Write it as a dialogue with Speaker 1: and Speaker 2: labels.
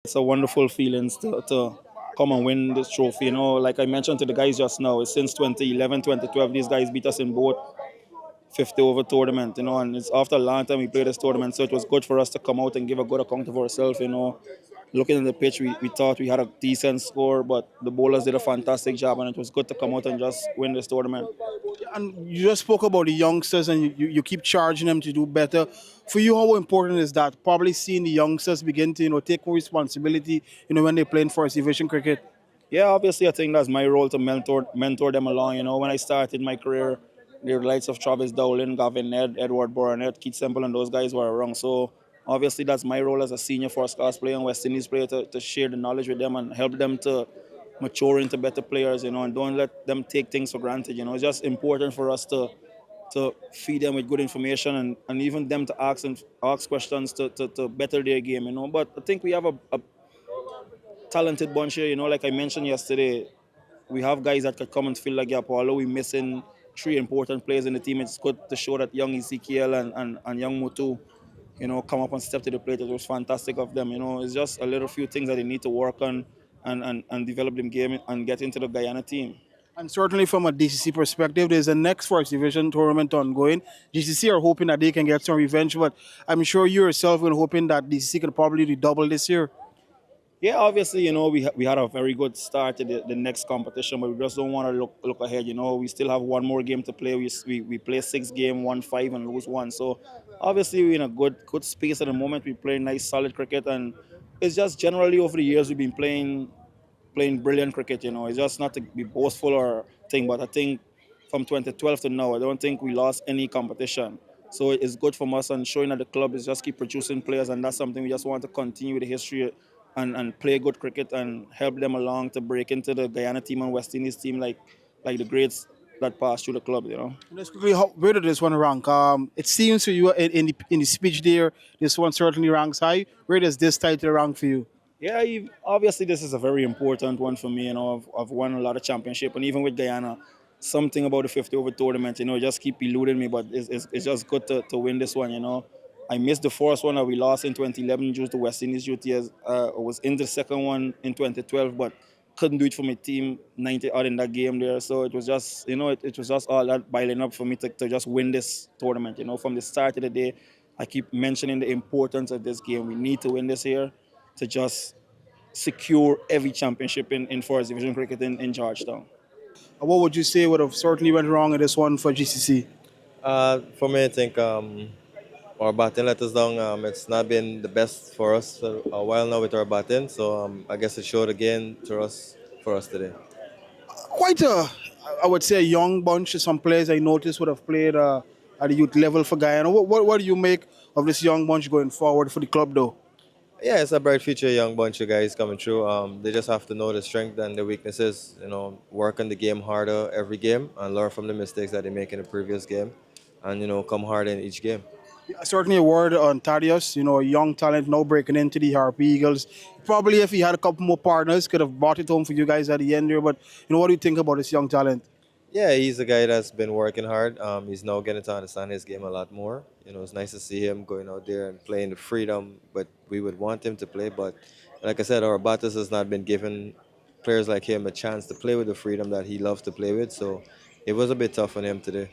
Speaker 1: It's a wonderful feeling to come and win this trophy. Like I mentioned to the guys just now, it's since 2011, 2012, these guys beat us in both 50 over tournament, and it's after a long time we played this tournament, so it was good for us to come out and give a good account of ourselves. Looking at the pitch, we thought we had a decent score, but the bowlers did a fantastic job, and it was good to come out and just win this tournament.
Speaker 2: And you just spoke about the youngsters and you keep charging them to do better. For you, how important is that? Probably seeing the youngsters begin to, take more responsibility, when they're playing first division cricket.
Speaker 1: Yeah, obviously, I think that's my role to mentor them along. When I started my career, the likes of Travis Dowling, Gavin Ned, Edward Burnett, Keith Semple, and those guys were around. So obviously, that's my role as a senior first class player and West Indies player to share the knowledge with them and help them to mature into better players. And don't let them take things for granted. It's just important for us to feed them with good information and even them to ask questions to better their game. But I think we have a talented bunch here. Like I mentioned yesterday, we have guys that could come and fill the gap. Although we're missing three important players in the team, it's good to show that young Ezekiel and young Mutu, come up and step to the plate. It was fantastic of them. It's just a little few things that they need to work on and develop them game and get into the Guyana team.
Speaker 2: And certainly from a DCC perspective, there's a next first division tournament ongoing. GCC are hoping that they can get some revenge, but I'm sure you yourself are hoping that DCC could probably redouble this year.
Speaker 1: Yeah, obviously, we had a very good start to the next competition, but we just don't want to look ahead. We still have one more game to play. We play 6 games, won 5 and lose 1. So obviously we're in a good space at the moment. We play nice, solid cricket, and it's just generally over the years we've been playing brilliant cricket. It's just not to be boastful or thing, but I think from 2012 to now, I don't think we lost any competition. So it's good from us and showing that the club is just keep producing players, and that's something we just want to continue with the history and play good cricket and help them along to break into the Guyana team and West Indies team like the greats that passed through the club.
Speaker 2: And just quickly, where did this one rank? It seems to you in the speech there, this one certainly ranks high. Where does this title rank for you?
Speaker 1: Yeah, obviously this is a very important one for me. I've won a lot of championship, and even with Guyana, something about the 50 over tournament, just keep eluding me. But it's just good to win this one. I missed the first one that we lost in 2011 due to West Indies duties. I was in the second one in 2012, but couldn't do it for my team 90 out in that game there. So it was just, it was just all that piling up for me to just win this tournament. From the start of the day, I keep mentioning the importance of this game. We need to win this here to just secure every championship in first division cricket in Georgetown.
Speaker 2: What would you say would have certainly went wrong in this one for GCC?
Speaker 3: For me, I think our batting let us down. It's not been the best for us for a while now with our batting, so I guess it showed again for us today.
Speaker 2: Quite I would say, a young bunch. Some players I noticed would have played at the youth level for Guyana. What do you make of this young bunch going forward for the club, though?
Speaker 3: Yeah, it's a bright future, young bunch of guys coming through. They just have to know the strength and the weaknesses. Work on the game harder every game and learn from the mistakes that they make in the previous game, and come hard in each game.
Speaker 2: Certainly a word on Thaddeus, a young talent now breaking into the Harpy Eagles. Probably if he had a couple more partners, could have brought it home for you guys at the end there. But what do you think about this young talent?
Speaker 3: Yeah, he's a guy that's been working hard. He's now getting to understand his game a lot more. It's nice to see him going out there and playing the freedom, but we would want him to play. But like I said, our Batas has not been given players like him a chance to play with the freedom that he loves to play with. So it was a bit tough on him today.